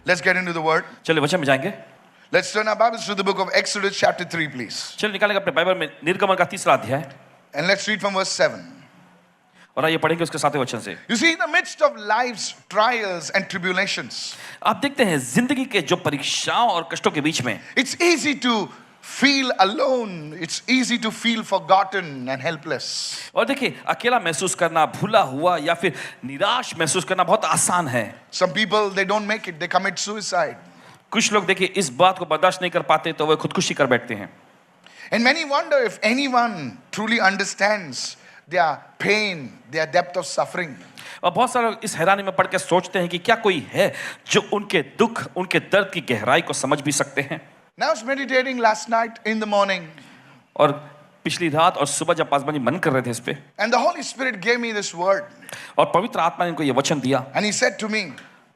Let's get into the word. चलिए वचन में जाएंगे. Let's turn our Bibles to the book of Exodus chapter 3, please. चलिए निकालेंगे अपने बाइबल में निर्गमन का 3रा अध्याय. And let's read from verse 7. और आइए पढ़ेंगे उसके 7वें वचन से. You see, in the midst of life's trials and tribulations, आप देखते हैं जिंदगी के जो परीक्षाओं और कष्टों के बीच में it's easy to feel alone. It's easy to feel forgotten and helpless. और देखिए अकेला महसूस करना, भूला हुआ या फिर निराश महसूस करना बहुत आसान है. Some people, they don't make it. They commit suicide. कुछ लोग देखिए इस बात को बर्दाश्त नहीं कर पाते तो वे खुदकुशी कर बैठते हैं. And many wonder if anyone truly understands their pain, their depth of suffering. और बहुत सारे लोग इस हैरानी में पड़ के सोचते हैं कि क्या कोई है जो उनके दुख, उनके दर्द की गहराई को समझ भी सकते हैं. Now I was meditating last night in the morning, और पिछली रात और सुबह जब पासवान जी मन कर रहे थे इस पे, and the Holy Spirit gave me this word. और पवित्र आत्मा ने इनको ये वचन दिया. And He said to me,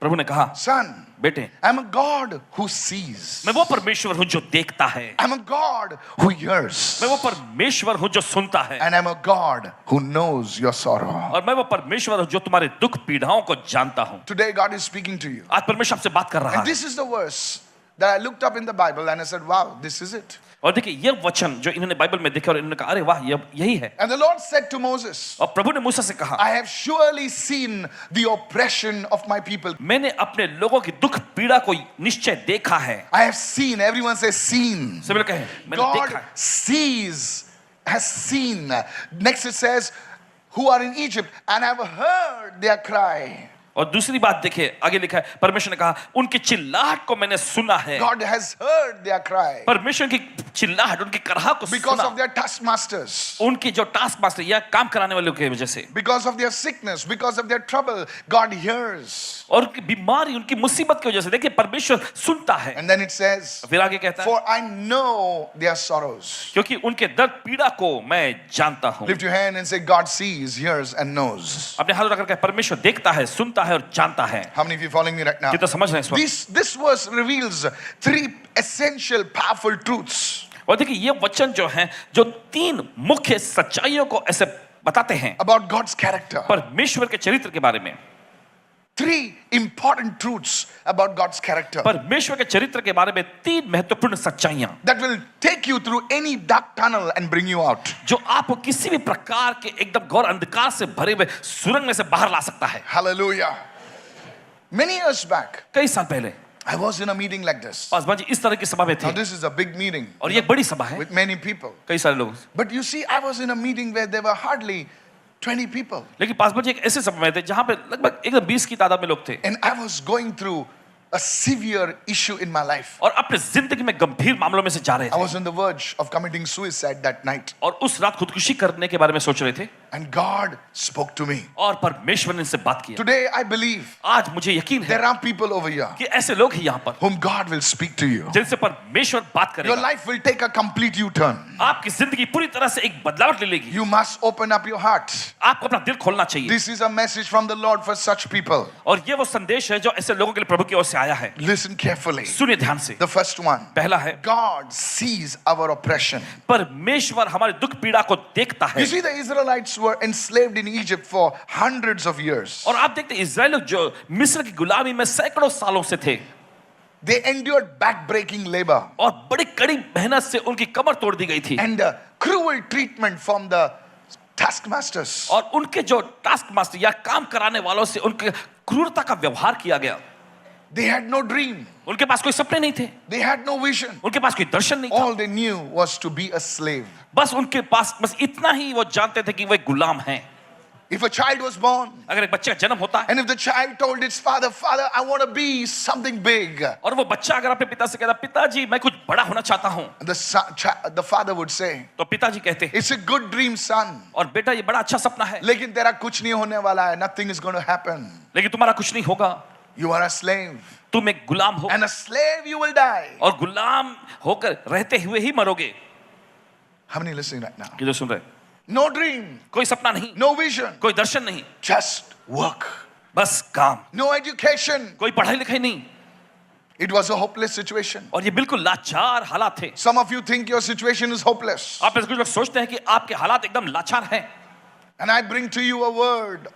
प्रभु ने कहा, son, बेटे, I'm a God who sees. मैं वो परमेश्वर हूँ जो देखता है. I'm a God who hears. मैं वो परमेश्वर हूँ जो सुनता है. And I'm a God who knows your sorrow. और मैं वो परमेश्वर हूँ जो तुम्हारे दुख पीड़ाओं को जानता हूँ. Today God is speaking to you. आज परमेश्वर आपसे बात कर रहा And है. this is the verse that I looked up in the Bible and I said, wow, this is it. और देखिए ये वचन जो इन्होंने बाइबल में देखा और इन्होंने कहा अरे वाह यही है. And the Lord said to Moses, और प्रभु ने मूसा से कहा, I have surely seen the oppression of my people. मैंने अपने लोगों की दुख पीड़ा को निश्चय देखा है. I have seen, everyone says seen. सब लोग कहें मैंने God देखा है. sees, has seen. Next it says, who are in Egypt and have heard their cry. और दूसरी बात देखिए आगे लिखा है परमेश्वर ने कहा उनकी चिल्लाहट को मैंने सुना है. God has heard their cry. परमेश्वर की चिल्लाहट उनकी कराह को Because सुना. of their taskmasters. उनकी जो टास्क मास्टर या काम कराने वालों की वजह से, Because of their sickness, because of their trouble, God hears. और उनकी बीमारी, उनकी मुसीबत की वजह से देखिए परमेश्वर सुनता है. And then it says, फिर आगे कहता है for I know their sorrows. क्योंकि उनके दर्द पीड़ा को मैं जानता हूँ. Lift your hand and say, God sees, hears, and knows. अपने हाथ उठाकर कहे परमेश्वर देखता है, सुनता है और जानता है. How many of you are following me right now? कितना समझ रहे हैं इस वक्त? This verse reveals three essential, powerful truths और देखिए ये वचन जो है जो 3 मुख्य सच्चाइयों को ऐसे बताते हैं about God's character. परमेश्वर के चरित्र के बारे में. 3 important truths about God's character परमेश्वर के चरित्र के बारे में 3 महत्वपूर्ण सच्चाइयां that will take you through any dark tunnel and bring you out. जो आपको किसी भी प्रकार के एकदम घोर अंधकार से भरे हुए सुरंग में से बाहर ला सकता है. Hallelujah. Many years back, कई साल पहले I was in a meeting like this. Paswan ji इस तरह की सभा में Now थे this is a big meeting और ये एक बड़ी सभा है with many people. कई सारे लोग. But you see, I was in a meeting where there were hardly 20 people. लेकिन पासवान जी एक ऐसे सभा में थे जहां पे लगभग एकदम 20 की तादाद में लोग थे. And I was going through a severe issue in my life. और अपने जिंदगी में गंभीर मामलों में से जा रहे I थे was on the verge of committing suicide that night. और उस रात खुदकुशी करने के बारे में सोच रहे थे. And God spoke to me. और परमेश्वर ने इनसे बात किया. Today I believe आज मुझे यकीन है there are people over here कि ऐसे लोग हैं यहाँ पर whom God will speak to you. जिनसे परमेश्वर बात Your करेगा. life will take a complete U-turn. आपकी जिंदगी पूरी तरह से एक बदलाव ले लेगी. You must open up your heart. आपको अपना दिल खोलना चाहिए. This is a message from the Lord for such people. और ये वो संदेश है जो ऐसे लोगों के लिए प्रभु की ओर से आया है. Listen carefully. सुनिए ध्यान से. The first one. पहला है God sees our oppression. परमेश्वर हमारे दुख पीड़ा को देखता है. You see, the Israelites were enslaved in Egypt for hundreds of years. और आप देखते हैं इजराइल लोग जो मिस्र की गुलामी में सैकड़ों सालों से थे. They endured back-breaking labor और बड़ी कड़ी मेहनत से उनकी कमर तोड़ दी गई थी. and cruel treatment from the taskmasters. और उनके जो टास्क मास्टर या काम कराने वालों से उनके क्रूरता का व्यवहार किया गया. They had no dream. उनके पास कोई सपने नहीं थे. They had no vision. उनके पास कोई दर्शन नहीं था. All they knew was to be a slave. बस उनके पास बस इतना ही वो जानते थे कि वो एक गुलाम हैं. If a child was born, अगर एक बच्चे का जन्म होता है and if the child told its father, "Father, I want to be something big," और वो बच्चा अगर अपने पिता से कहता पिताजी मैं कुछ बड़ा होना चाहता हूँ, the father would say, तो पिताजी कहते "It's a good dream, son. और बेटा ये बड़ा अच्छा सपना है लेकिन तेरा कुछ नहीं होने वाला है. Nothing is going to happen. लेकिन तुम्हारा कुछ नहीं होगा. You are a slave, तुम एक गुलाम हो and a slave you will die." और गुलाम होकर रहते हुए ही मरोगे. How many listening right now? ये जो सुन रहे No dream, कोई सपना नहीं, no vision, कोई दर्शन नहीं, just work. बस काम. No education. कोई पढ़ाई लिखाई नहीं. It was a hopeless situation. और ये बिल्कुल लाचार हालात थे. Some of you think your situation is hopeless. आप में से कुछ लोग सोचते हैं कि आपके हालात एकदम लाचार हैं. And I bring to you a word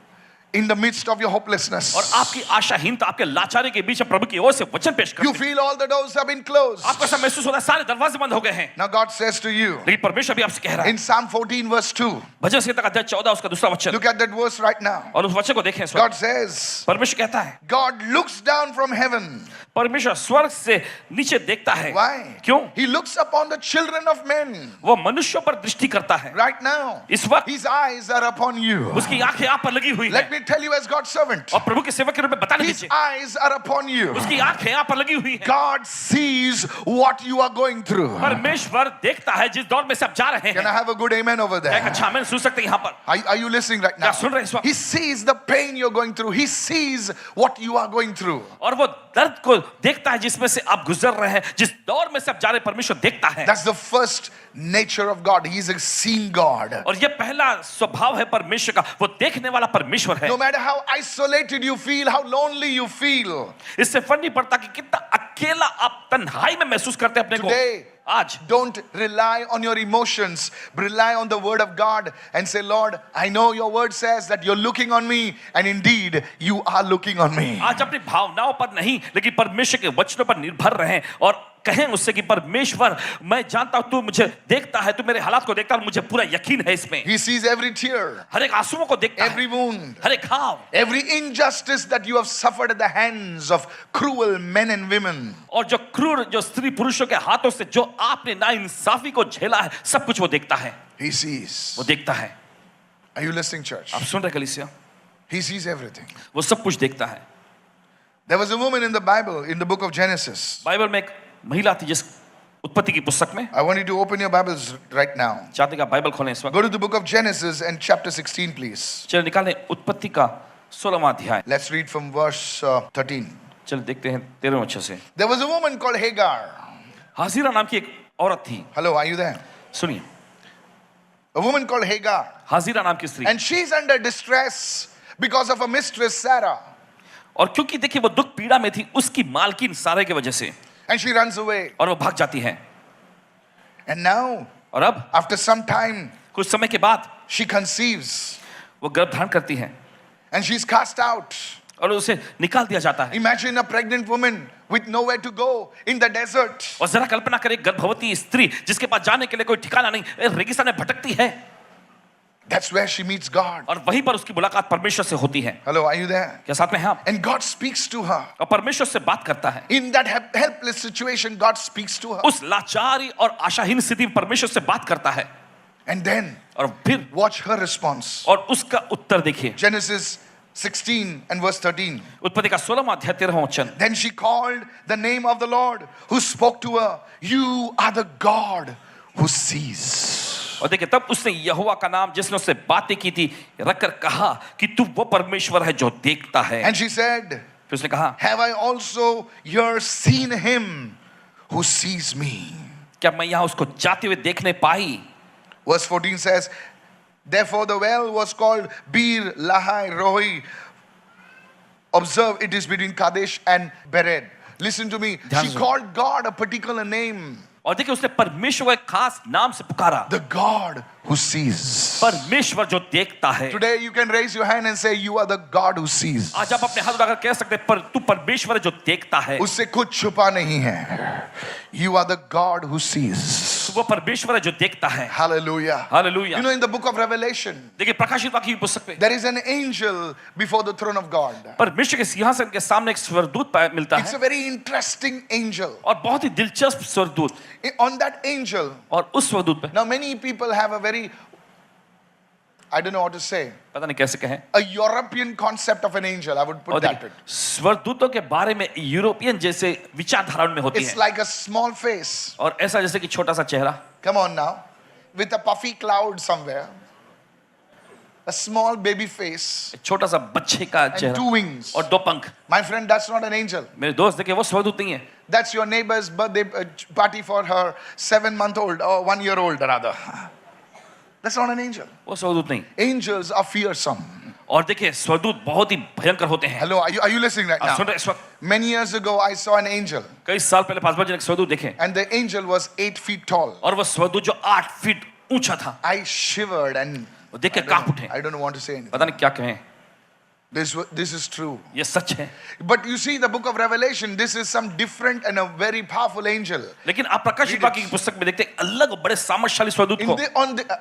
in the midst of your hopelessness. और आपकी आशाहीनता, आपके लाचारी के बीच में प्रभु की ओर से वचन पेश करते You हैं। feel all the doors have been closed. आपको ऐसा महसूस होता है सारे दरवाजे बंद हो गए हैं। Now God says to you लेकिन परमेश्वर भी आपसे कह रहा है in Psalm 14 verse 2. भजन संहिता का अध्याय 14 उसका दूसरा वचन, Look at that verse right now. और उस वचन को देखें इस वक्त। God says, परमेश्वर कहता है, God looks down from heaven. परमेश्वर स्वर्ग से नीचे देखता है। Why? क्यों? He looks upon the children of men. वो मनुष्यों पर दृष्टि करता है। Right now, इस वक्त His eyes are upon you. उसकी आंखें आप पर लगी हुई Let हैं। me tell you as God's servant, और प्रभु के सेवक के रूप में बताने His दीजिए, eyes are upon you. उसकी आंखें आप पर लगी हुई हैं। God sees what you are going through. परमेश्वर देखता है जिस दौर में से आप जा रहे Can हैं। I have a good amen over क्या एक there? अच्छा आमीन सुन सकते हैं यहाँ पर? Are you listening right now? क्या सुन रहे हैं इस वक्त? He sees the pain you're going through. He sees what you are going through. और वो दर्द को देखता है जिसमें से आप गुजर रहे हैं, जिस दौर में से आप जा रहे हैं, परमेश्वर देखता है। That's the first nature of God. He's a seeing God. और ये पहला स्वभाव है परमेश्वर का, वो देखने वाला परमेश्वर है। No matter how isolated you feel, how lonely you feel, इससे फर्क नहीं पड़ता कि कितना अकेला आप तन्हाई में महसूस करते हैं अपने को। today, आज don't rely on your emotions. Rely on the word of God and say, Lord, I know your word says that you're looking on me, and indeed you are looking on me. आज अपनी भावनाओं पर नहीं, लेकिन परमेश्वर के वचनों पर निर्भर रहें और कहें उससे कि परमेश्वर, मैं जानता हूं तू मुझे देखता है, तू मेरे हालात को देखता है और मुझे पूरा यकीन है इसमें। He sees every tear, हर एक आंसुओं को देखता every है, wound, हर एक घाव, every injustice that you have suffered at the hands of cruel men and women. और जो क्रूर जो स्त्री पुरुषों के हाथों से जो आपने नाइंसाफी को झेला है, सब कुछ वो देखता है। He sees. वो देखता है। Are you listening, church? आप सुन रहे कलीसिया? He sees everything. वो सब कुछ देखता है। There was a woman in the Bible, in the book of Genesis. Bible में एक महिला थी जिस उत्पत्ति की पुस्तक में, I want you to open your Bibles right now. चाहते कि आप बाइबल खोलें इस वक्त। Go to the book of Genesis and chapter 16, please. चलिए निकालें उत्पत्ति का 16वां अध्याय। Let's read from verse 13. चलिए देखते हैं 13वें वचन से। There was a woman called Hagar. हाजिरा नाम की एक औरत थी। Hello, are you there? सुनिए, A woman called Hagar. हाजिरा नाम की स्त्री, And she's under distress because of her mistress Sarah. और क्योंकि देखिए वो दुख पीड़ा में थी उसकी मालकिन सारे की वजह से, And she runs away. और वो भाग जाती है। And now, और अब after some time, कुछ समय के बाद she conceives. वो गर्भ धारण करती है And she's cast out. और उसे निकाल दिया जाता है। Imagine a pregnant woman with nowhere to go in the desert. और जरा कल्पना करें गर्भवती स्त्री जिसके पास जाने के लिए कोई ठिकाना नहीं, रेगिस्तान में भटकती है, That's where she meets God. और वहीं पर उसकी मुलाकात परमेश्वर से होती है। Hello, are you there? क्या साथ में हैं आप? And God speaks to her. और परमेश्वर से बात करता है। In that helpless situation, God speaks to her. उस लाचारी और आशाहीन स्थिति में परमेश्वर से बात करता है, And then, और फिर watch her response. और उसका उत्तर देखिए। Genesis 16 and verse 13. उत्पत्ति का 16वां अध्याय 13वां वचन। Then she called the name of the Lord who spoke to her. You are the God who sees. और देखिए तब उसने यहोवा का नाम जिसने उससे बातें की थी रखकर कहा कि तू वो परमेश्वर है जो देखता है। And she said, फिर उसने कहा, have I also here seen him who sees me? क्या मैं यहाँ उसको जाते हुए देखने पाई? Verse 14 says, therefore the well was called Bir Lahai Roi. Observe, it is between Kadesh and Bered. Listen to me. ध्यान She से। called God a particular name. और देखिए उसने परमेश्वर को एक खास नाम से पुकारा, The God who sees. परमेश्वर जो देखता है। Today you can raise your hand and say, you are the God who sees. आज आप अपने हाथ उठाकर कह सकते हैं, पर तू परमेश्वर है जो देखता है। उससे कुछ छुपा नहीं है. You are the God who sees. वो परमेश्वर है जो देखता है। Hallelujah. Hallelujah. You know, in the book of Revelation, देखिए प्रकाशित वाक्य की पुस्तक में there is an angel before the throne of God. परमेश्वर के सिंहासन के सामने एक स्वर्गदूत मिलता It's है, a very interesting angel. और बहुत ही दिलचस्प स्वर्गदूत। On that angel, और उस स्वर्गदूत पे now many people have a very, I don't know what to say, पता नहीं कैसे कहें, a European concept of an angel. I would और put that. देखिए स्वर्गदूतों के बारे में यूरोपियन जैसे विचारधारा में होती It's है, like a small face. और ऐसा जैसे कि छोटा सा चेहरा, Come on now, with a puffy cloud somewhere, a small baby face, एक छोटा सा बच्चे का and चेहरा two wings. और दो पंख। My friend, that's not an angel. मेरे दोस्त देखिए वो स्वर्गदूत नहीं है, That's your neighbor's birthday party for her 7-month-old or 1-year-old rather. That's not an angel. वो स्वर्गदूत नहीं। Angels are fearsome. और देखिए स्वर्गदूत बहुत ही भयंकर होते हैं। Hello, are you listening right आप सुन now? रहे इस वक्त? Many years ago, I saw an angel, कई साल पहले पासवान जी ने एक स्वर्गदूत देखे, and the angel was 8 feet tall. और वो स्वर्गदूत जो 8 फीट ऊंचा था, I shivered and वो देख के कांप उठे। I don't want to say anything. पता नहीं क्या कहें, This is true. ये सच है। But you see, the book of Revelation, this is some different and a very powerful angel. लेकिन आप प्रकाशित वाक्य की पुस्तक में देखते हैं अलग और बड़े सामर्थ्यशाली स्वर्गदूत को।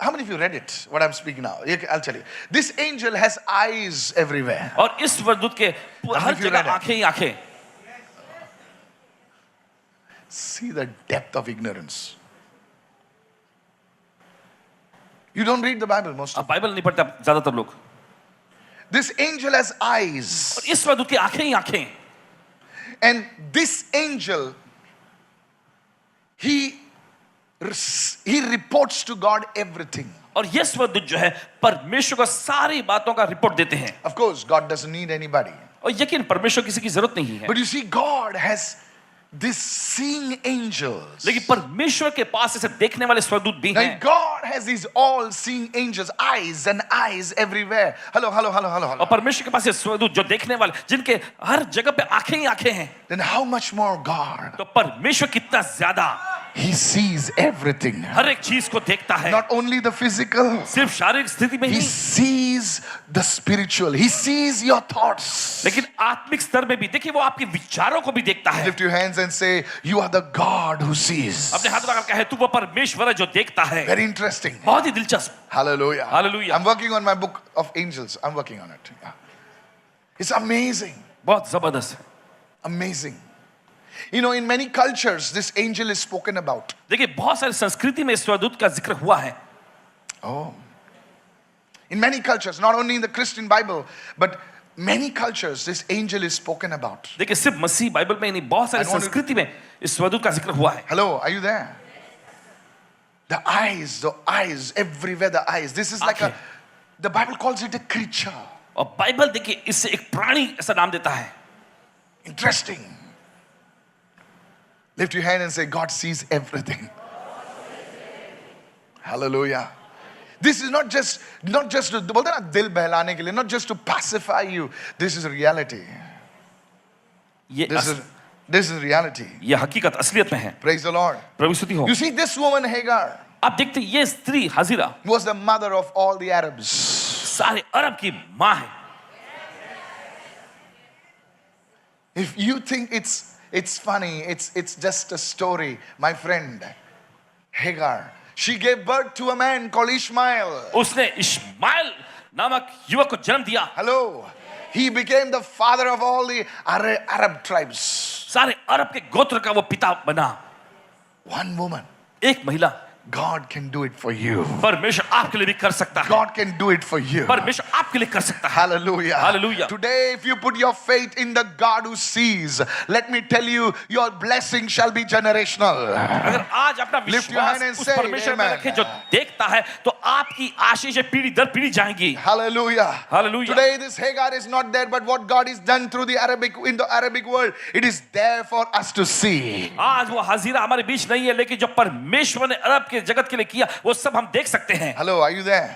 How many of you read it? What I'm speaking now? I'll tell you. This angel has eyes everywhere. और इस स्वर्गदूत के हर जगह आंखें ही आंखें। See the depth of ignorance. You don't read the Bible most of. आप बाइबल नहीं पढ़ते आप ज्यादातर लोग। This angel has eyes. और इस स्वर्गदूत की आंखें ही आंखें। And this angel, he reports to God everything. और ये स्वर्गदूत जो है परमेश्वर को सारी बातों का रिपोर्ट देते हैं। Of course, God doesn't need anybody. और यकीन परमेश्वर किसी की जरूरत नहीं है। But you see, God has this seeing angels. लेकिन परमेश्वर के पास ऐसे देखने वाले स्वर्गदूत भी Now, हैं। God has these all-seeing angels, eyes and eyes everywhere. Hello. और परमेश्वर के पास ये स्वर्गदूत जो देखने वाले जिनके हर जगह पे आंखें ही आंखें हैं। Then how much more God? तो परमेश्वर कितना ज्यादा He sees everything. हर एक चीज को देखता है। Not only the physical. सिर्फ शारीरिक स्थिति में He he, sees the spiritual. He sees your thoughts. लेकिन आत्मिक स्तर में भी देखिए वो आपके विचारों को भी देखता है। Lift your hands and say, you are the God who sees. अपने हाथ उठाकर कहे तू वो परमेश्वर है जो देखता है। Very interesting. बहुत ही दिलचस्प। Hallelujah. Hallelujah. I'm working on my book of angels. I'm working on it. Yeah. It's amazing. बहुत जबरदस्त है। Amazing. You know, in many cultures, this angel is spoken about. देखिए बहुत सारी संस्कृति में स्वर्गदूत का जिक्र हुआ है। Oh. In many cultures, not only in the Christian Bible, but many cultures, this angel is spoken about. देखिए सिर्फ मसीह बाइबल में ही नहीं बहुत सारी संस्कृति में इस स्वर्गदूत का जिक्र हुआ है। Hello, are you there? The eyes, everywhere the eyes. This is like the Bible calls it a creature. और बाइबल देखिए इससे एक प्राणी ऐसा नाम देता है। Interesting. Lift your hand and say, God sees everything. Hallelujah. This is not just to बोलते हैं ना दिल बहलाने के लिए, not just to pacify you. This is reality. This is reality. ये हकीकत असलियत में है। Praise the Lord. प्रभु स्तुति हो। You see, this woman Hagar आप देखते हैं ये स्त्री हाजिरा was the mother of all the Arabs. सारे अरब की माँ है। If you think it's funny, it's just a story, my friend. Hagar, she gave birth to a man called Ishmael. उसने इश्माइल नामक युवक को जन्म दिया। Hello. He became the father of all the Arab tribes. सारे अरब के गोत्र का वो पिता बना। One woman. एक महिला। God can do it for you. परमेश्वर आपके लिए भी कर सकता है। God can do it for you. परमेश्वर आपके लिए कर सकता है। Hallelujah. Hallelujah. Today, if you put your faith in the God who sees, let me tell you, your blessing shall be generational. अगर आज अपना Lift your hand विश्वास and उस say, परमेश्वर में Amen. रखें जो देखता है तो आपकी आशीषें पीढ़ी दर पीढ़ी जाएंगी। Hallelujah. Hallelujah. Today, this Hagar is not there, but what God is done through the Arabic world, it is there for us to see. आज वो हाजिरा हमारे बीच नहीं है लेकिन जो परमेश्वर ने अरब के जगत के लिए किया वो सब हम देख सकते हैं। Hello, are you there?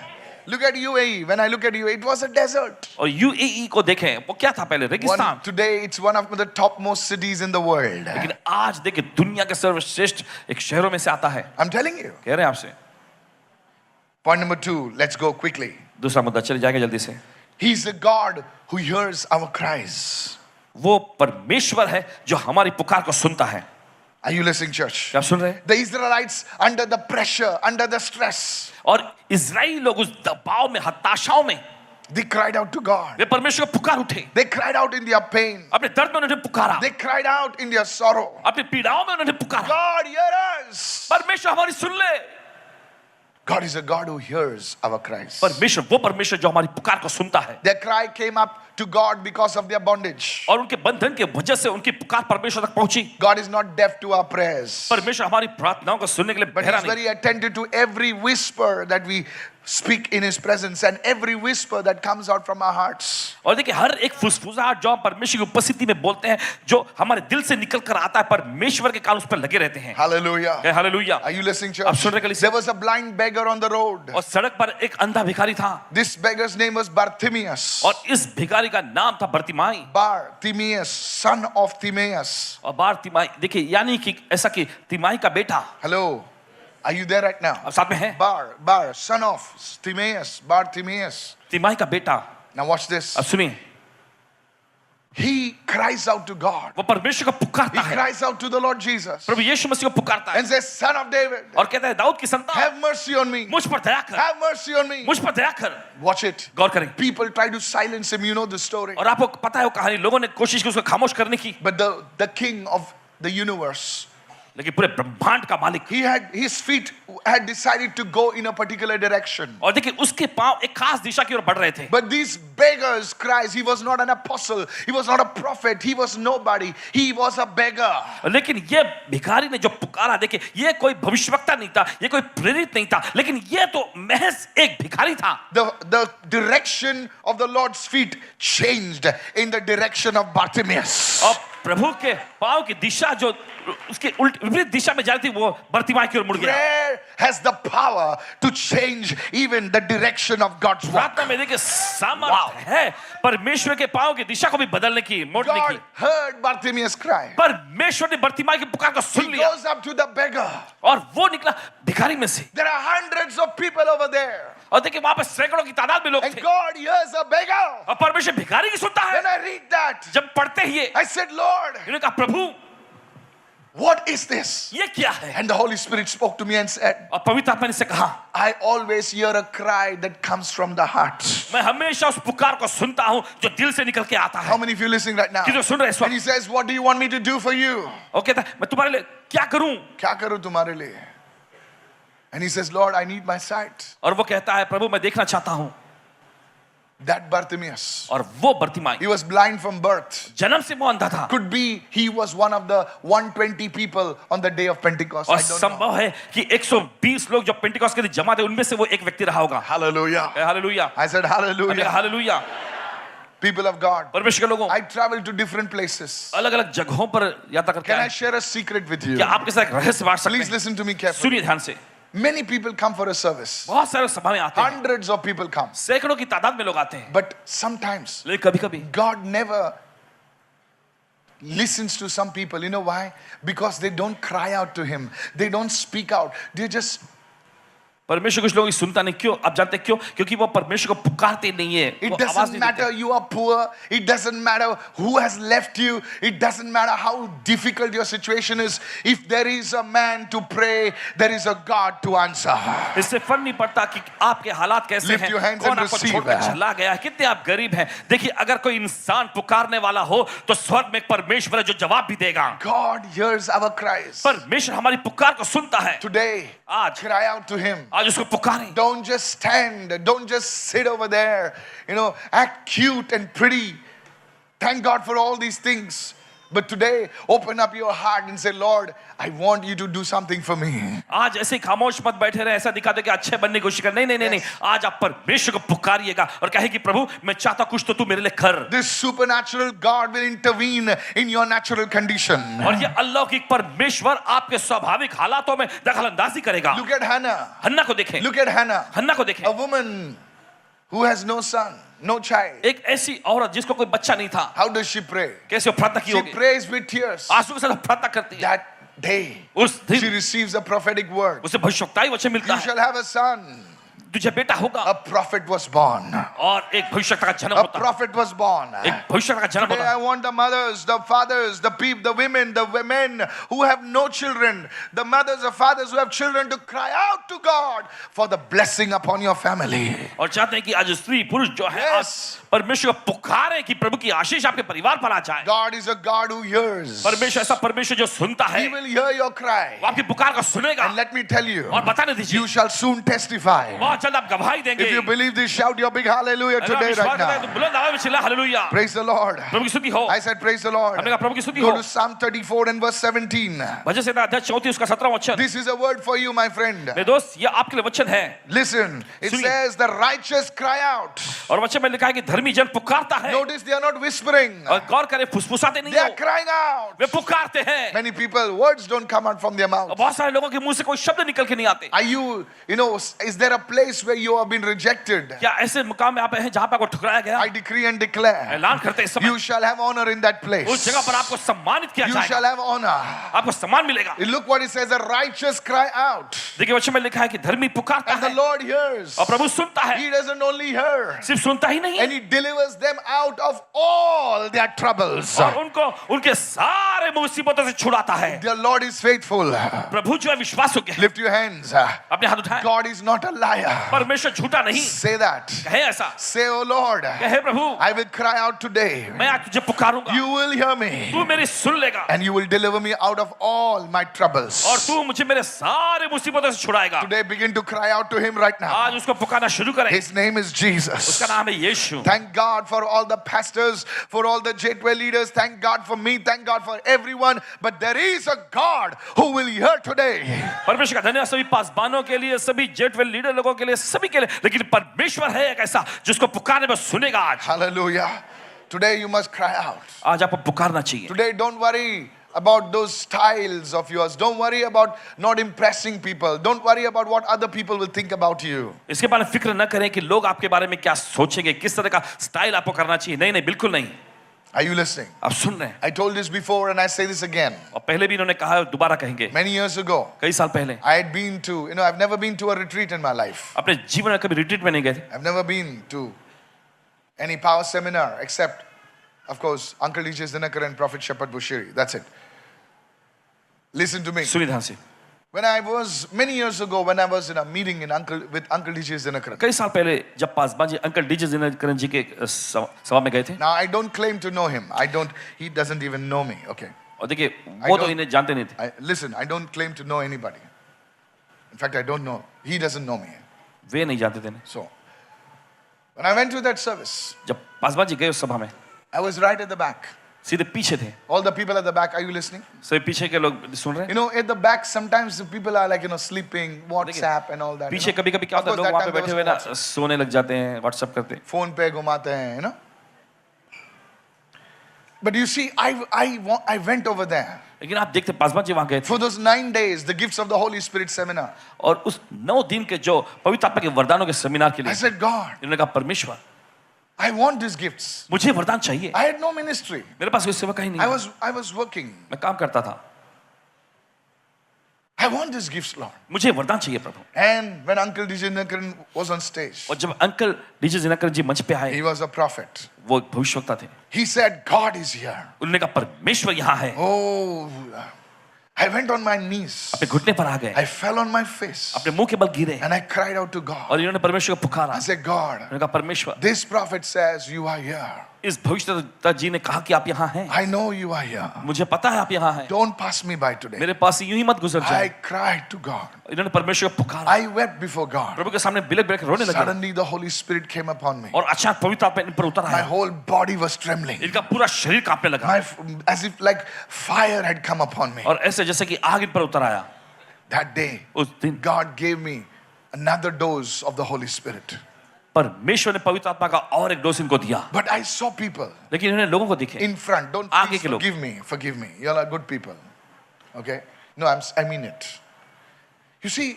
Look at UAE. When I look at UAE, it was a desert. और यूएई को देखें वो क्या था पहले रेगिस्तान। Today, it's one of the topmost cities in the world. लेकिन आज देखिए दुनिया के सर्वश्रेष्ठ एक शहरों में से आता है। I'm telling you. कह रहे हैं आपसे। Point number 2. Let's go quickly. दूसरा मुद्दा चले जाएंगे जल्दी से। He's the God who hears our cries. वो परमेश्वर है जो हमारी पुकार को सुनता है। Are you listening, church? क्या सुन रहे हैं? The Israelites, under the pressure, under the stress, और इजराइली लोग उस दबाव में हताशाओं में they cried out to God. वे परमेश्वर को पुकार उठे। They cried out in their pain. अपने दर्द में उन्होंने पुकारा। They cried out in their sorrow. अपनी पीड़ाओं में उन्होंने पुकारा। God, hear us. परमेश्वर हमारी सुन ले। God is a God who hears our cries. परमेश्वर वो परमेश्वर जो हमारी पुकार को सुनता है। Their cry came up to God because of their bondage. और उनके बंधन के वजह से उनकी पुकार परमेश्वर तक पहुंची। God is not deaf to our prayers, परमेश्वर हमारी प्रार्थनाओं को सुनने के लिए but बहरा He's नहीं। very attentive to every whisper that we speak in His presence and every whisper that comes out from our hearts. और देखिए हर एक फुसफुसाहट जो हम परमेश्वर की उपस्थिति में बोलते हैं जो हमारे दिल से निकल कर आता है परमेश्वर के कान उस पर लगे रहते हैं। Hallelujah. Hallelujah. Are you listening, आप church? सुन रहे हैं? There was a blind beggar on the road. और सड़क पर एक अंधा भिखारी था। This beggar's name was Bartimaeus. और इस भिखारी का नाम था Bartimaeus. Bartimaeus, son of Timaeus. और बारतिमाई देखिए यानी कि ऐसा कि तिमाई का बेटा। Hello. Are you there right now? अब साथ में है। Bar, son of Timaeus, Bartimaeus. तिमाई का बेटा। Now watch this. अब सुनिए। he cries out to God. वो परमेश्वर को He पुकारता है, cries out to the Lord Jesus प्रभु यीशु मसीह को पुकारता है and says, Son of David, और कहता है दाऊद की संतान, have mercy on me. मुझ पर दया कर, Have mercy on me. मुझ पर दया कर. Watch it. गौर करें. People try to silence him. You know the story. और आपको पता है वो कहानी, लोगों ने कोशिश की उसको खामोश करने की, But the king of the universe, लेकिन पूरे ब्रह्मांड का मालिक, his feet had decided to go in a particular direction. और देखिए उसके पांव एक खास दिशा की ओर बढ़ रहे थे. But these beggars cries, he was not an apostle, he was not a prophet, he was nobody, he was a beggar. लेकिन ये भिखारी ने जो पुकारा, देखिए ये कोई भविष्यवक्ता नहीं था, ये कोई प्रेरित नहीं था, लेकिन ये तो महज एक भिखारी था. The direction of the Lord's feet changed in the direction of Bartimaeus. और प्रभु के पांव की दिशा जो उसके उल्ट विपरीत दिशा में जा रही थी, वो बर्तिमाई की ओर मुड़ गया. Prayer has the power to change even the direction of God's work. प्रार्थना में देखिए सामर्थ्य है परमेश्वर के पांव की दिशा को भी बदलने की, मोड़ने की. God heard Bartimaeus cry. परमेश्वर ने बर्तिमाई की पुकार को सुन He लिया goes up to the beggar. और वो निकला भिखारी में से. There are hundreds of people over there. और देखिए वहां पे सैकड़ों की तादाद में लोग And थे, God hears a beggar. और परमेश्वर भिखारी की सुनता है. When I read that, जब पढ़ते ही ये, I said, Lord, इन्होंने कहा प्रभु what is this? ये क्या है? And the Holy Spirit spoke to me and said, और पवित्र आत्मा ने से कहा, I always hear a cry that comes from the heart. मैं हमेशा उस पुकार को सुनता हूं जो दिल से निकल के आता How है. many of you listening right now? कितने सुन रहे हैं इस And he वक्त? says, what do you want me to do for you? और कहता है मैं तुम्हारे लिए क्या करूं? क्या करूं तुम्हारे लिए? And he says, Lord, I need my sight. और वो कहता है प्रभु मैं देखना चाहता हूं. That Bartimaeus, और वो Bartimaeus he was blind from birth. जन्म से वो अंधा था. Could be he was one of the 120 people on the day of Pentecost. और I don't know. संभव है कि 120 लोग जो पेंटिकॉस्ट के दिन जमा थे उनमें से वो एक व्यक्ति रहा होगा. Hallelujah. Hallelujah. I said, hallelujah. Hallelujah. People of God, परमेश्वर के लोगों, I travel to different places. अलग-अलग जगहों पर यात्रा करते Can I हैं. share a secret with you? क्या आपके साथ एक रहस्य बांट सकते Please हैं? listen to me carefully. सुनिए ध्यान से. Many people come for a service. बहुत सारे सभा में आते हैं, Hundreds of people come. सैकड़ों की तादाद में लोग आते हैं, But sometimes लेकिन कभी-कभी God never listens to some people. You know why? Because they don't cry out to Him. They don't speak out. They just, परमेश्वर कुछ लोगों की सुनता नहीं. क्यों? आप जानते हैं क्यों? क्योंकि वो परमेश्वर को पुकारते नहीं है. it वो आवाज doesn't नहीं matter देते. you are poor. It doesn't matter who has left you. It doesn't matter how difficult your situation is. If there is a man to pray, there is a God to answer. इससे फर्क नहीं पड़ता कि आपके हालात कैसे Lift हैं, your hands कौन and आपको receive छोड़कर that. चला गया है, कितने आप गरीब हैं. देखिए अगर कोई इंसान पुकारने वाला हो तो स्वर्ग में एक परमेश्वर है जो जवाब भी देगा. God hears our cries. परमेश्वर हमारी पुकार को सुनता है. Today, आज cry out to Him. आज उसको पुकारें. Don't just stand. Don't just sit over there. Act cute and pretty. Thank God for all these things. But today, open up your heart and say, Lord, I want you to do something for me. आज ऐसे ही खामोश मत बैठे रहे, ऐसा दिखा दो कि अच्छे बनने की कोशिश कर. नहीं नहीं नहीं नहीं. आज आप परमेश्वर को पुकारिएगा और कहे कि प्रभु मैं चाहता कुछ तो तू मेरे लिए कर. This supernatural God will intervene in your natural condition. और ये अलौकिक परमेश्वर आपके स्वाभाविक हालातों में दखलंदाजी करेगा. Look at Hannah. हन्ना को देखें. Look at Hannah. हन्ना को देखें. A woman who has no son, no child. एक ऐसी औरत जिसको कोई बच्चा नहीं था. How does she pray? कैसे वो प्रार्थना की She होगी? prays with tears. आंसू के साथ प्रार्थना करती है. That day, उस she दिन receives a prophetic word. उसे भविष्यवक्ताई वचन मिलता You है. shall have a son. तुझे बेटा होगा. A prophet was born. और एक भविष्यवक्ता का जन्म A होता है. prophet was born. एक भविष्यवक्ता का जन्म Today होता I है. want the mothers, the fathers, the people, the women who have no children, the mothers, the fathers who have children to cry out to God for the blessing upon your family. और चाहते हैं कि आज स्त्री पुरुष जो है आज Yes. परमेश्वर को पुकारे कि प्रभु की आशीष आपके परिवार पर आ जाए. God is a God who hears. परमेश्वर ऐसा परमेश्वर जो सुनता है, He will hear your cry. वो आपकी पुकार को सुनेगा. And let me tell you, और बताने दीजिए, you shall soon testify. बहुत जल्द आप गवाही देंगे. If you believe this, shout your big hallelujah अगर आप today विश्वास right करते हैं तो now. बुलंद आवाज में चिल्ला हालेलुया. Praise the Lord. प्रभु की स्तुति हो. I said praise the Lord. हमने कहा प्रभु की स्तुति Go हो. to Psalm 34 and verse 17. भजन संहिता अध्याय 34 उसका 17वां वचन. This is a word for you, my friend. मेरे दोस्त ये आपके लिए वचन है. Listen, it सुनिए. says the righteous cry out. और वचन में लिखा है कि धर्मी जन पुकारता है. Notice they are not whispering. और गौर करें फुसफुसाते नहीं They are हो, crying out. वे पुकारते हैं. Many people, words don't come out from their mouth. और बहुत सारे लोगों के मुंह से कोई शब्द निकल के नहीं आते. Are you, is there a place where you have been rejected? क्या ऐसे मुकाम में आप हैं जहां पर आपको ठुकराया गया? I decree and declare, ऐलान करते हैं इस समय you shall have honor in that उस place. जगह पर आपको सम्मानित किया You जाएगा. shall have honor. आपको सम्मान मिलेगा. Look what it says, the righteous cry out. देखिए वचन में लिखा है कि धर्मी पुकारता and the है Lord hears. और प्रभु सुनता है। He doesn't only hear, सिर्फ सुनता ही नहीं and He delivers them out of all their troubles. और उनको उनके सारे मुसीबतों से छुड़ाता है। The Lord is faithful. प्रभु जो है विश्वास योग्य है। Lift your hands. अपने हाथ उठाएं। God is not a liar. परमेश्वर झूठा नहीं। Say that. कहे ऐसा। Say, oh Lord, कहे प्रभु I will cry out today. मैं आज तुझे पुकारूंगा। You will hear me, तू मेरी सुन लेगा and you will deliver me out of all my troubles. और तू मुझे मेरे सारे मुसीबतों से छुड़ाएगा। Today, begin to cry out to Him right now. आज उसको पुकारना शुरू करें। His name is Jesus. उसका नाम है यीशु। Thank God for all the pastors, for all the Gateway leaders. Thank God for me. Thank God for everyone. But there is a God who will hear today. परमेश्वर का धन्यवाद सभी पासबानों के लिए, सभी जेटवेल लीडर लोगों के लिए, सभी के लिए। लेकिन परमेश्वर है एक ऐसा जिसको पुकारने में सुनेगा आज। Hallelujah. Today you must cry out. आज आपको पुकारना चाहिए। Today don't worry about those styles of yours. Don't worry about not impressing people. Don't worry about what other people will think about you. इसके बारे में फिक्र न करें कि लोग आपके बारे में क्या सोचेंगे, किस तरह का स्टाइल आपको करना चाहिए। नहीं नहीं, बिल्कुल नहीं। Are you listening? आप सुन रहे हैं। I told this before and I say this again. और पहले भी इन्होंने कहा है और दोबारा कहेंगे। Many years ago, कई साल पहले I had been to, I've never been to a retreat in my life. अपने जीवन में कभी रिट्रीट में नहीं गए थे। I've never been to any power seminar except, of course, Uncle D.J. Dinakar and Prophet Shepherd Bushiri. That's it. Listen to me. सुनिए ध्यान से। When I was, many years ago, when I was in a meeting with Uncle D.J. Dinakar. कई साल पहले जब पासबान जी uncle DJ Dinakaran जी के सभा में गए थे। Now, I don't claim to know him. He doesn't even know me. Okay. और देखिए वो तो इन्हें जानते नहीं थे। Listen, I don't claim to know anybody. In fact, I don't know. He doesn't know me. वे नहीं जानते थे। So, when I went to that service, जब पासबान जी गए उस सभा में, I was right at the back. सीधे पीछे थे। All the people at the back, are you listening? सभी पीछे के लोग सुन रहे हैं। At the back, sometimes the people are like, sleeping, WhatsApp and all that. पीछे कभी कभी क्या होता है, लोग वहाँ पे बैठे हुए ना सोने लग जाते हैं, व्हाट्सएप करते हैं। Phone पे घुमाते हैं, But you see, I went over there. लेकिन आप देखते पासबान जी वहाँ गए थे। For those 9 days, the gifts of the Holy Spirit seminar. और उस 9 दिन के जो पवित्र आत्मा के वरदानों के सेमिनार के लिए I said, God, इन्होंने कहा परमेश्वर I want these gifts. मुझे वरदान चाहिए। I had no ministry. मेरे पास कोई सेवक ही नहीं। I was working. मैं काम करता था। I want these gifts, Lord. मुझे वरदान चाहिए प्रभु। And when Uncle D.J. Dinakaran was on stage, और जब अंकल डीजे दिनकर जी मंच पे आए, he was a prophet. वो भविष्यवक्ता थे। He said, God is here. उन्होंने कहा परमेश्वर यहाँ है। Oh, I went on my knees. अपने घुटने पर आ गए। I fell on my face. अपने मुंह के बल गिरे। And I cried out to God. और इन्होंने परमेश्वर को पुकारा। I said, God, उन्होंने कहा परमेश्वर, this prophet says you are here. इस भविष्यवक्ता जी ने कहा कि आप यहाँ हैं। I know you are here. मुझे पता है आप यहाँ हैं। Don't pass me by today. मेरे पास यूं ही मत गुजर I जाए। cried to God. इन्होंने परमेश्वर को पुकारा। I wept before God. प्रभु के सामने बिलख बिलख रोने लगे। Suddenly the Holy Spirit came upon me. और अचानक पवित्र आत्मा इन पर उतर My आया। whole body was trembling. इनका पूरा शरीर कांपने लगा। As if like fire had come upon me. और ऐसे जैसे कि आग इन पर उतर आया। That day, उस दिन God gave me another dose of the Holy Spirit. परमेश्वर ने पवित्र आत्मा का और एक डोज इनको दिया। But I saw people लेकिन इन्होंने लोगों को दिखे in front. Don't आगे please के लोग। forgive me. You all are good people. Okay? No, I mean it. You see,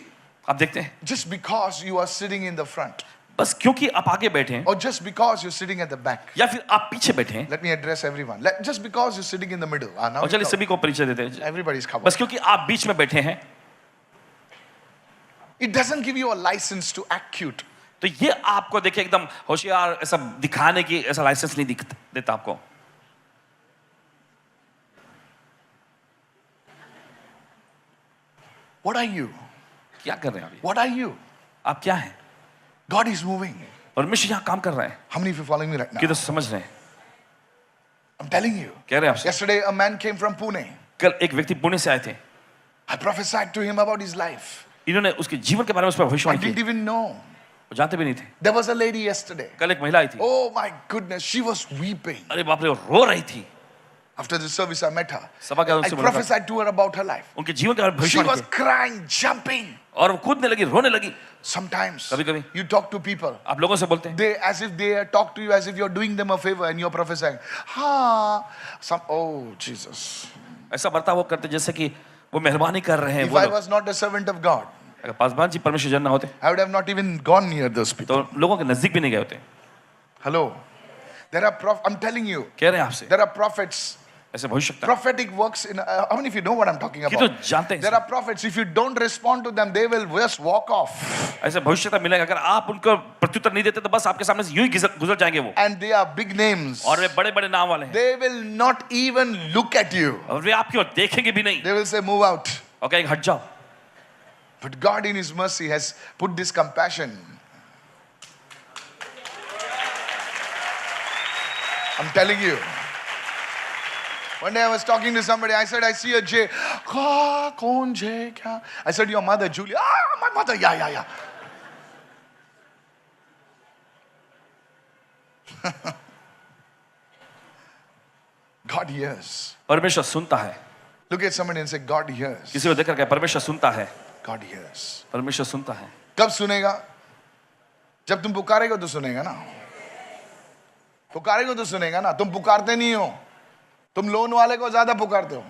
आप देखते हैं, just because you are sitting in the front, बस क्योंकि आप आगे बैठे हैं or just because you're sitting at the back, या फिर आप पीछे बैठे हैं, let me address everyone. Just because you're sitting in the middle, now और चलिए सभी को परिचय देते हैं। everybody's covered. बस क्योंकि आप बीच में बैठे हैं, It doesn't give you a license to act cute. तो ये आपको देखिए एकदम होशियार ऐसा दिखाने की ऐसा लाइसेंस नहीं देता आपको। What are you? क्या कर रहे हैं अभी? What are you? आप क्या हैं? God is moving. परमेश्वर यहाँ काम कर रहा है। How many of you are following me right now? किधर समझ रहे हैं? I'm telling you. कह रहे हैं आपसे। Yesterday, a man came from Pune. कल एक व्यक्ति पुणे से आए थे। I prophesied to him about his life. इन्होंने उसके जीवन के बारे में उस पर I भविष्यवाणी didn't की। even know. वो जानते भी नहीं थे। There was a lady yesterday. कल एक महिला आई थी। Oh my goodness, she was weeping. अरे बाप रे, वो रो रही थी। After the service, I met her. सभा के I उनसे मुलाकात। prophesied to her about her life. उनके जीवन के बारे में She भविष्यवाणी was की। crying, jumping. और वो कूदने लगी, रोने लगी। Sometimes कभी-कभी। you talk to people. आप लोगों से बोलते हैं, They as if they talk to you as if you're doing them a favor and you're prophesying. Oh Jesus. ऐसा बर्ताव वो करते जैसे कि वो मेहरबानी कर रहे हैं। If वो I लोग was not a servant of God, अगर पासवान जी परमेश्वर जन ना होते I would have not even gone near those people. तो लोगों के नजदीक भी नहीं गए होते। Hello. I'm telling you, कह रहे हैं आपसे, there are prophets ऐसे हो सकता है Prophetic works in, how many of you know what I'm talking कि तो about? जानते हैं There are prophets, if you don't respond to them, they will just walk off. ऐसे भविष्यता मिलेगा अगर आप उनको प्रत्युत्तर नहीं देते तो बस आपके सामने से यूं ही गुजर जाएंगे वो And they are big names. और वे बड़े बड़े नाम वाले हैं They will not even look at you. और वे आपकी ओर देखेंगे भी नहीं They will say, move out. और कहेंगे हट जाओ But God in His mercy has put this compassion. I'm telling you. One day I was talking to somebody. I said, I see a J. Kaun J? Kya? I said, your mother, Julia. My mother. Yeah. God hears. परमेश्वर सुनता है Look at somebody and say, God hears. किसी को देखकर कहे परमेश्वर सुनता है God hears. परमेश्वर सुनता है कब सुनेगा? जब तुम पुकारेगा तो सुनेगा ना. पुकारेगा तो सुनेगा ना. तुम पुकारते नहीं हो. तुम लोन वाले को ज्यादा पुकारते हो.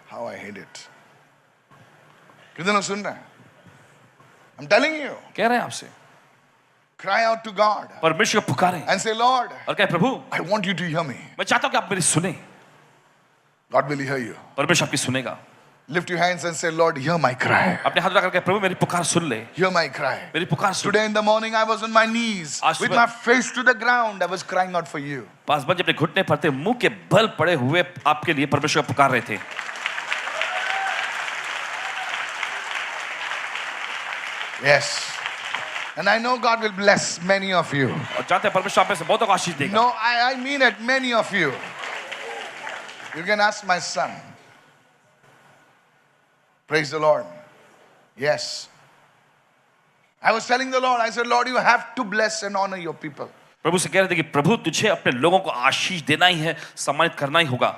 How I hate it. कितने लोग सुन रहे हैं? I'm telling you. कह रहे हैं आपसे Cry out to God परमेश्वर को पुकारें and say, Lord, और कहे प्रभु I want you to hear me. मैं चाहता हूं कि आप मेरी सुने God will hear you. परमेश्वर आपकी सुनेगा Lift your hands and say, Lord, hear my cry. अपने हाथ उठाकर कहे प्रभु मेरी पुकार सुन ले Hear my cry. मेरी पुकार सुन Today in the morning, I was on my knees आज with सुबह- my face to the ground. I was crying out for you. 5 बजे अपने घुटने पर थे मुंह के बल पड़े हुए आपके लिए परमेश्वर को पुकार रहे थे Yes. And I know God will bless many of you. और जानते हैं परमेश्वर आप में से बहुतों को आशीष देगा No, I mean it, many of you. You can ask my son. Praise the Lord. Yes. I was telling the Lord, I said, Lord, you have to bless and honor your people. प्रभु से कह रहे थे कि प्रभु तुझे अपने लोगों को आशीष देना ही है सम्मानित करना ही होगा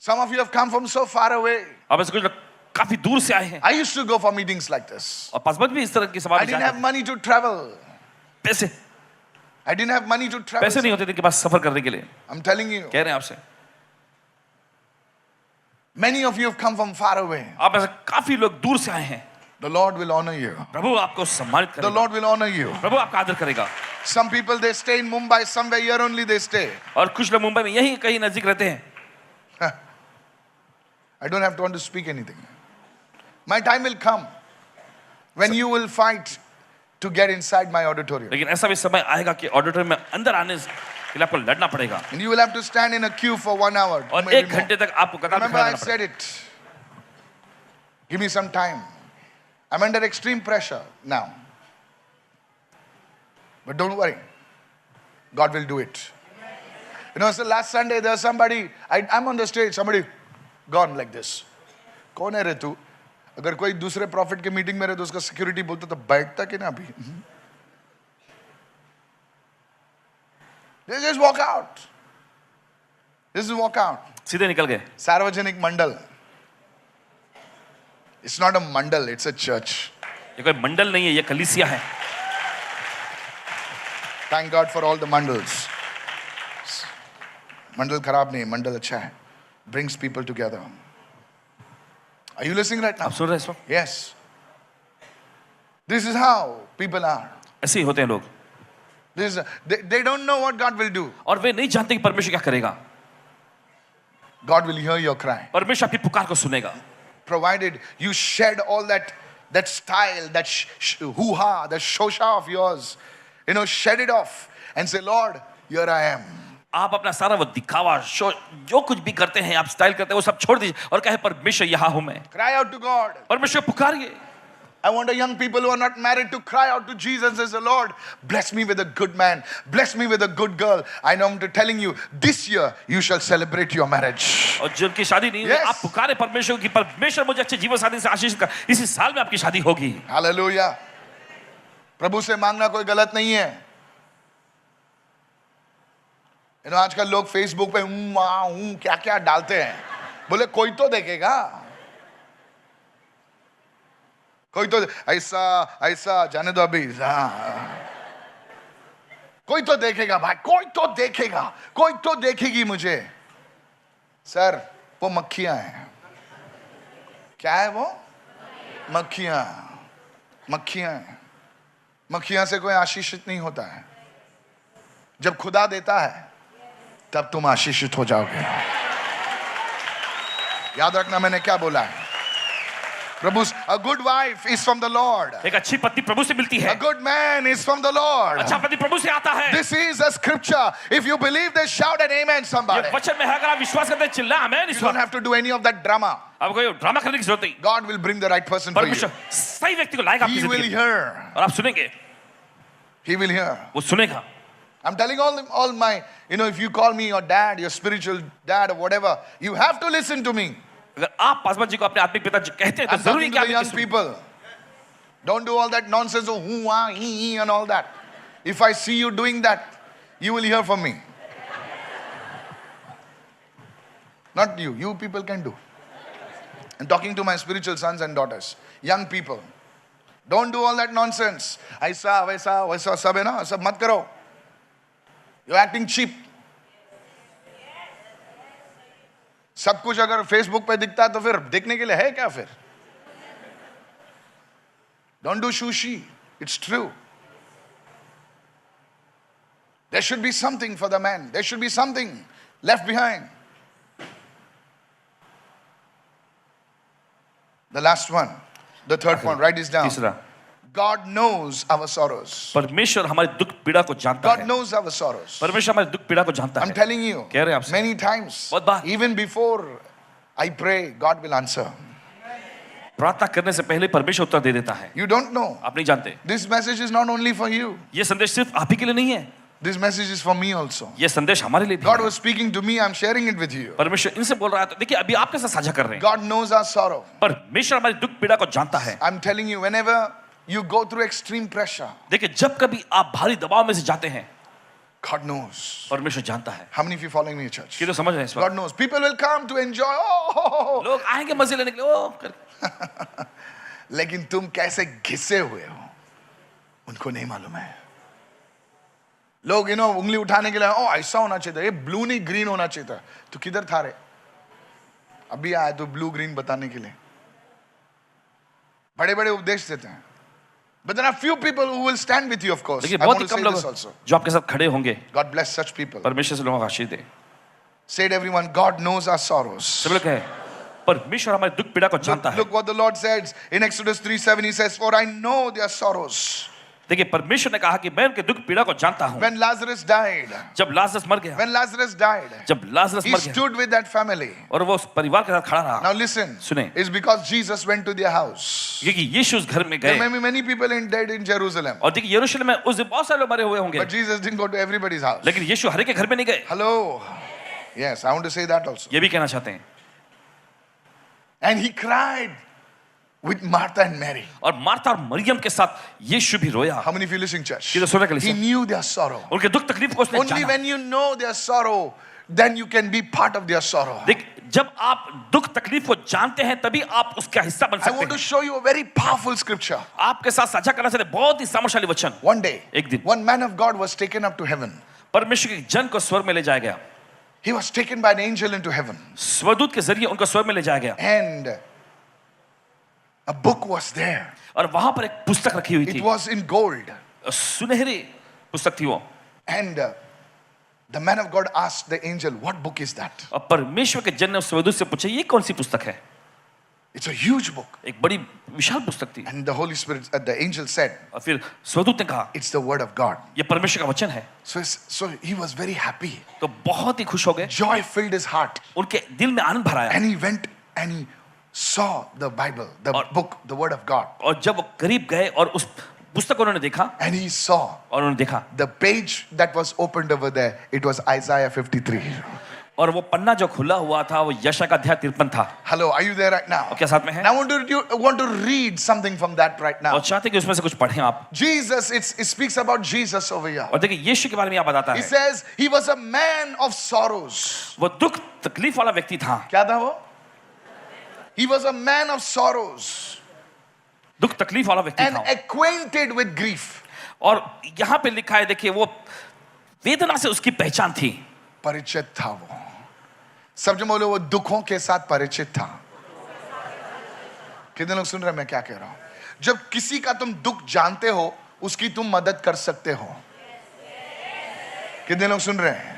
Some of you have come from so far away. अब ऐसे कुछ लोग काफी दूर से आए हैं I used to go for meetings like this. और पासबत भी इस तरह की सभा I में didn't जाते have money to travel. थे। पैसे I didn't have money to travel. पैसे नहीं होते थे इनके पास सफर करने के लिए I'm telling you. कह रहे हैं आपसे Many of you have come from far away. आप ऐसे काफी लोग दूर से आए हैं The Lord will honor you. प्रभु आपको सम्मानित The करेगा Lord will honor you. प्रभु आपका आदर करेगा Some people, they stay in Mumbai, somewhere here only they stay. और कुछ लोग मुंबई में यहीं कहीं नजदीक रहते हैं I don't have to want to speak anything. My time will come when you will fight to get inside my auditorium. लेकिन ऐसा भी समय आएगा कि ऑडिटोरियम में अंदर आने के लिए आपको लड़ना पड़ेगा And you will have to stand in a queue for 1 hour. और maybe 1 more. घंटे तक आपको कतार में Remember, खड़ा I रहना said पड़ेगा it. Give me some time. I'm under extreme pressure now. But don't worry. God will do it. You know, so last Sunday there was somebody, I'm on the stage, somebody gone like this. कौन है रे तू? अगर कोई दूसरे profit के meeting में रहे तो उसका सिक्योरिटी बोलता तो बैठता कि ना अभी? They just walk out. This is walk out. सीधे निकल गए सार्वजनिक मंडल. It's not a mandal, it's a church. ये कोई मंडल नहीं है ये कलीसिया है Thank God for all the mandals. Mandal खराब नहीं, mandal अच्छा है. Brings people together. Are you listening right now? आप सुन रहे हैं इस वक्त Yes. This is how people are. ऐसे ही होते हैं लोग This is, they don't know what God will do. और वे नहीं जानते कि परमेश्वर क्या करेगा God will hear your cry. परमेश्वर आपकी पुकार को सुनेगा Provided you shed all that style, that hoo-ha, that shosha of yours. You know, shed it off and say, Lord, here I am. आप अपना सारा वो दिखावा जो कुछ भी करते हैं आप स्टाइल करते हैं वो सब छोड़ दीजिए और कहे परमेश्वर यहाँ हूं मैं Cry out to God. परमेश्वर पुकारिए I want a young people who are not married to cry out to Jesus and say, Lord, bless me with a good man. Bless me with a good girl. I know I'm telling you, this year you shall celebrate your marriage. और जिनकी शादी नहीं हुई Yes. आप पुकारे परमेश्वर की परमेश्वर मुझे अच्छे जीवन साथी से आशीष कर इसी साल में आपकी शादी होगी Hallelujah. प्रभु से मांगना कोई गलत नहीं है. You know, आजकल लोग फेसबुक पे क्या क्या डालते हैं. बोले कोई तो देखेगा. कोई तो ऐसा जाने दो अभी. कोई तो देखेगा भाई, कोई तो देखेगा, कोई तो देखेगी मुझे. सर वो मक्खियां हैं. क्या है वो? मक्खियां. मक्खियां हैं. मक्खियां से कोई आशीषित नहीं होता है. जब खुदा देता है तब तुम आशीषित हो जाओगे। याद रखना मैंने क्या बोला है। प्रभु, a good wife is from the Lord. एक अच्छी पत्नी प्रभु से मिलती A है, good man is from the Lord. अच्छा पति प्रभु से आता है। This is a scripture. If you believe this, shout an amen, somebody. ये वचन में है, अगर आप विश्वास करते हैं चिल्ला आमेन इस You don't वक्त। have to do any of that drama. अब कोई ड्रामा करने की जरूरत नहीं। God will bring the right person for you. परमेश्वर सही व्यक्ति को लाएगा आपकी He will जिंदगी में hear. और आप सुनेंगे, He will hear. वो सुनेगा। I'm telling all my, if you call me your dad, your spiritual dad or whatever, you have to listen to me. अगर आप पासवान जी को अपने आत्मिक पिता कहते हैं तो I'm जरूरी talking क्या to the young people. Don't do all that nonsense of who, ah, he, and all that. If I see you doing that, you will hear from me. Not you. You people can do. I'm talking to my spiritual sons and daughters, young people. Don't do all that nonsense. ऐसा वैसा सब है ना, सब मत करो. You're acting cheap. सब कुछ अगर फेसबुक पे दिखता है तो फिर देखने के लिए है क्या फिर? Don't do sushi. It's true. There should be something for the man. There should be something left behind. The last one, the third one, write this down. तीसरा, God knows our sorrows. परमेश्वर हमारे दुख पीड़ा को जानता God है। knows our sorrows. परमेश्वर हमारे दुख पीड़ा को जानता I'm है। telling you, कह रहे हैं आपसे many times, बहुत बार, even before I pray, God will answer. प्रार्थना करने से पहले परमेश्वर उत्तर दे देता है। You don't know. आप नहीं जानते, This message is not only for you. ये संदेश सिर्फ आप ही के लिए नहीं है, This message is for me also. ये संदेश हमारे लिए भी God है। was speaking to me. I'm sharing it with you. परमेश्वर इनसे बोल रहा है, तो देखिए अभी आपके साथ साझा कर रहे हैं। God knows our sorrow. परमेश्वर हमारी दुख पीड़ा को जानता है। I'm telling you, whenever you go through extreme pressure, देखिए जब कभी आप भारी दबाव में से जाते हैं, God knows. परमेश्वर जानता है। How many of you following me, church? कि तो समझ रहे हैं इस God बात। knows. People will come to enjoy. Oh, लोग आएंगे मजे लेने के लिए, ओ कर। लेकिन तुम कैसे घिसे हुए हो उनको नहीं मालूम है। लोग उंगली उठाने के लिए, ओ ऐसा होना चाहिए था, ये ब्लू नहीं ग्रीन होना चाहिए था। तो किधर था रे? अभी आया तो ब्लू ग्रीन बताने के लिए। बड़े बड़े उपदेश देते हैं। But there are few people who will stand with you, of course. देखिए I बहुत want he to come say लोग this also. जो आपके साथ खड़े होंगे। God bless such people. परमेश्वर से लोगों को आशीष दे। Say to everyone, God knows our sorrows. सब लोग कहें, परमेश्वर हमारे दुख पीड़ा को जानता है। Look what the Lord says in Exodus 3:7. He says, "For I know their sorrows." देखिए परमेश्वर ने कहा कि मैं उनके दुख पीड़ा को जानता हूँ। When Lazarus died, जब लाजरस मर गया, when Lazarus died, जब लाजरस he मर गया stood with that family. और वो उस परिवार के साथ खड़ा रहा, Now listen, सुने। it's because Jesus went to their house. क्योंकि यीशु उस घर में There गए may be many people dead in Jerusalem, और देखिए यरूशलेम में उस दिन बहुत सारे लोग मरे हुए होंगे, but Jesus didn't go to everybody's house. लेकिन यीशु हर एक के घर में नहीं गए। Hello. Yes, I want to say that also. ये भी कहना चाहते हैं। And he cried with Martha and Mary. और मार्था और मरियम के साथ यीशु भी रोया। How many of you listening, church? ये तो सुनने के He लिए knew their sorrow. उनके दुख तकलीफ को उसने Only जाना। when you know their sorrow, then you can be part of their sorrow. देख जब आप दुख तकलीफ को जानते हैं तभी आप उसका हिस्सा बन I सकते want to हैं। show you a very powerful scripture. आपके साथ साझा करना चाहते हैं बहुत ही सामर्थ्यशाली वचन। One day, एक दिन one man of God was taken up to heaven. परमेश्वर के जन को स्वर्ग में ले जाया गया। He was taken by an angel into heaven. स्वदूत के जरिए उनका स्वर्ग में ले जाया गया And a book was there. और वहां पर एक पुस्तक रखी हुई It थी, was in gold. सुनहरी पुस्तक थी वो। And the man of God asked the angel, "What book is that?" और परमेश्वर के जन ने उस स्वदूत से पूछा, ये कौन सी पुस्तक है? It's a huge book. एक बड़ी विशाल पुस्तक थी। And the Holy Spirit, the angel said, और फिर स्वदूत ने कहा, "It's the word of God." ये परमेश्वर का वचन है। So he was very happy. तो बहुत ही खुश हो गए, Joy filled his heart. उनके दिल में आनंद भर आया। And he went and he saw the Bible, the book, the word of God. और जब वो करीब गए और उस पुस्तक को उन्होंने देखा And he saw और उन्होंने देखा the page that was opened over there. It was Isaiah 53. और वो पन्ना जो खुला हुआ था वो यशा का अध्याय 53 था। Hello, are you there right now? और क्या साथ में है? And I want to read something from that right now. और चाहते कि उसमें से कुछ पढ़ें आप। Jesus, it speaks about Jesus over here. और देखिए यीशु के बारे में यहाँ बताता He है, says he was a man of sorrows. वो दुख तकलीफ वाला व्यक्ति था। क्या था वो? He was a man of sorrows दुख तकलीफ वाला व्यक्ति and था acquainted with grief. और यहाँ पे लिखा है, देखिए वो वेदना से उसकी पहचान थी। परिचित था वो। सब जो बोलो वो दुखों के साथ परिचित था। कितने लोग सुन रहे हैं मैं क्या कह रहा हूं? जब किसी का तुम दुख जानते हो उसकी तुम मदद कर सकते हो। कितने लोग सुन रहे हैं?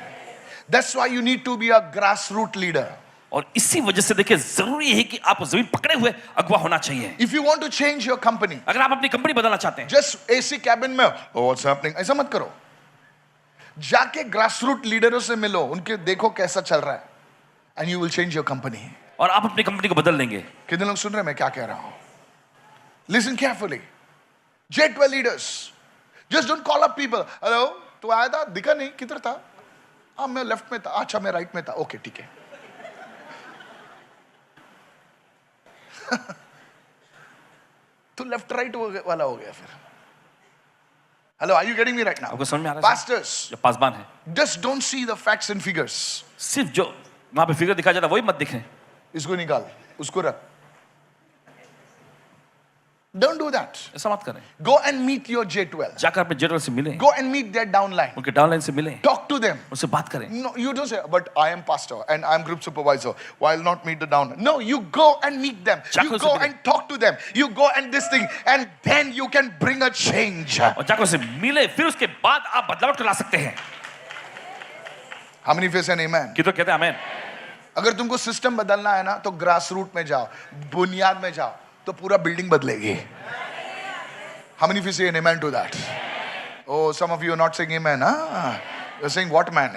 That's why you need to be a grassroots leader. और इसी वजह से देखिए जरूरी है कि आप जमीन पकड़े हुए अगुवा होना चाहिए। If you want to change your company, अगर आप अपनी कंपनी बदलना चाहते हैं, just AC cabin में, oh what's happening, ऐसा मत करो। जाके grassroots लीडरों से मिलो, उनके देखो कैसा चल रहा है, and you will change your company. और आप अपनी कंपनी को बदल लेंगे। कितने लोग सुन रहे हैं मैं क्या कह रहा हूं? Listen carefully. J12 leaders, just don't call up people. Hello, तू आया था? दिखा नहीं, किधर था? हाँ मैं लेफ्ट में था, अच्छा मैं राइट में था, ओके ठीक है। तो लेफ्ट राइट वाला हो गया फिर। Hello, are you getting me right now? आपको समझ में आ रहा है? पास्टर्स, जो पासबान है, just don't see the facts and figures. सिर्फ जो वहां पे फिगर दिखाया जाता है वही मत दिखें। इसको निकाल, उसको रख। Don't do that. ऐसा मत करें। Go and meet your J12. जाकर अपने जनरल से मिलें, Go and meet their downline. उनके डाउनलाइन से मिलें, Talk to them. उनसे बात करें। No, you don't say, but I am pastor and I am group supervisor. Why will not meet the downline? No, you go and meet them. You जाकर go उनसे and talk to them. You go and this thing, and then you can bring a change. और जाकर उनसे मिले, फिर उसके बाद आप बदलाव ला सकते हैं। How many of you say amen? कि तो कहते हैं आमेन। अगर तुमको सिस्टम बदलना है ना, तो ग्रास रूट में जाओ, बुनियाद में जाओ, तो पूरा बिल्डिंग बदलेगी। How many of you say an amen to that? Oh, some of you are not saying amen. Huh? You're saying what man?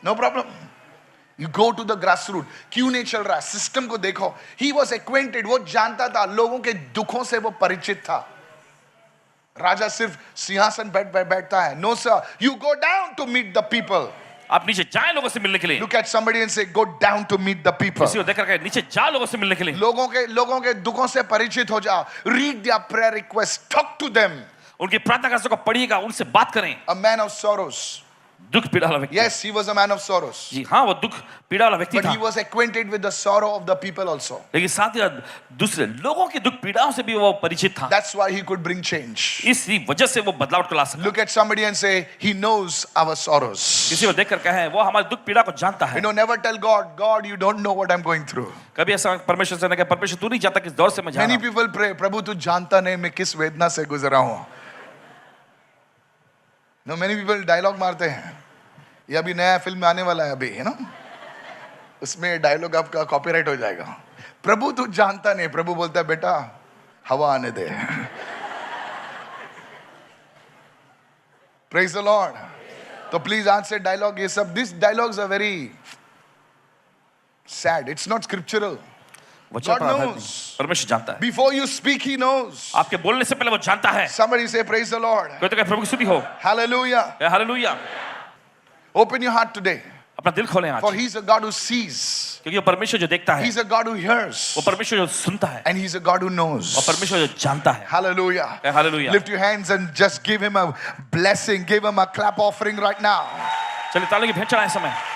No problem. You go to the grassroots. क्यों नहीं चल रहा है? सिस्टम को देखो. He was acquainted. वो जानता था, लोगों के दुखों से वो परिचित था। राजा सिर्फ सिंहासन बैठता है. No sir. You go down to meet the people. आप नीचे जाएं लोगों से मिलने के लिए। Look at somebody and say, go down to meet the people. किसी को देख कर नीचे जा लोगों से मिलने के लिए। लोगों के दुखों से परिचित हो जाओ. Read their prayer requests. Talk to them. उनकी प्रार्थना का को पढ़िएगा, उनसे बात करें। A man of sorrows. दुख पीड़ा वाला व्यक्ति। Yes, he was a man of sorrows. जी हाँ, वो दुख पीड़ा वाला व्यक्ति But था। he was acquainted with the sorrow of the people also. लेकिन साथ ही दूसरे लोगों की दुख पीड़ाओं से भी वो परिचित था। That's why he could bring change. इसी वजह से वो बदलाव ला सका। Look at somebody and say, he knows our sorrows. किसी को देखकर कहें, वो हमारी दुख पीड़ा को जानता है। You know, never tell God, God, you don't know what I'm going through. कभी ऐसा परमेश्वर से न कहे, परमेश्वर तू नहीं जानता किस दौर से मैं जा रहा Many हूं। people pray, प्रभु तू जानता नहीं मैं किस वेदना से गुजरा हूं. No, many people dialogue मारते हैं. ये अभी नया फिल्म में आने वाला है अभी, है ना? उसमें डायलॉग आपका कॉपीराइट हो जाएगा. प्रभु तू जानता नहीं. प्रभु बोलता है बेटा हवा आने दे. Praise the Lord. तो प्लीज आज से डायलॉग ये सब, these dialogues are very sad. It's not scriptural. God knows. परमेश्वर जानता है। Before you speak, he knows. आपके बोलने से पहले वो जानता है। Somebody say praise the Lord. कोई तो कहे प्रभु की स्तुति हो। Hallelujah. Hallelujah. Open your heart today. अपना दिल खोलें आज। For he's a God who sees. क्योंकि वो परमेश्वर जो देखता है, He's a God who hears. वो परमेश्वर जो सुनता है, And he's a God who knows. और परमेश्वर जो जानता है। Hallelujah. Hallelujah. Lift your hands and just give him a blessing. Give him a clap offering right now. चलिए तालियों की भेंट चढ़ाएं इस समय।